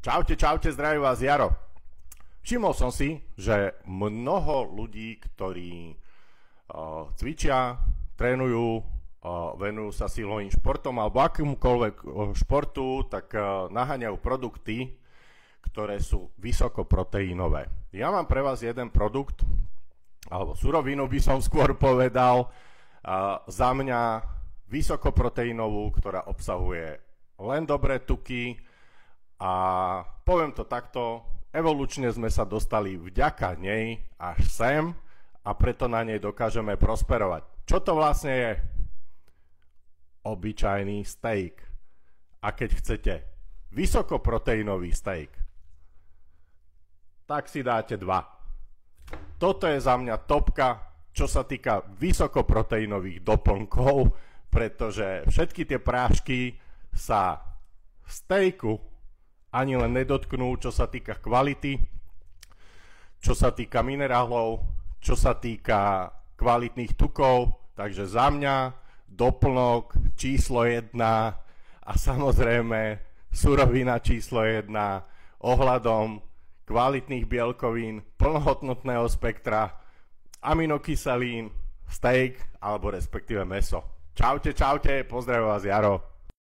Čaute, čaute, zdraví vás Jaro. Všimol som si, že mnoho ľudí, ktorí cvičia, trénujú, venujú sa silovým športom alebo akýmkoľvek športu, tak naháňajú produkty, ktoré sú vysokoproteínové. Ja mám pre vás jeden produkt, alebo surovinu by som skôr povedal, za mňa vysokoproteínovú, ktorá obsahuje len dobré tuky. A poviem to takto, evolučne sme sa dostali vďaka nej až sem a preto na nej dokážeme prosperovať. Čo to vlastne je? Obyčajný steak. A keď chcete vysokoproteínový steak, tak si dáte 2. Toto je za mňa topka, čo sa týka vysokoproteínových doplnkov, pretože všetky tie prášky sa stejku ani len nedotknú, čo sa týka kvality, čo sa týka minerálov, čo sa týka kvalitných tukov. Takže za mňa doplnok číslo 1 a samozrejme surovina číslo 1 ohľadom kvalitných bielkovín, plnohodnotného spektra, aminokyselín, steak alebo respektíve mäso. Čaute, čaute, pozdravujem vás Jaro.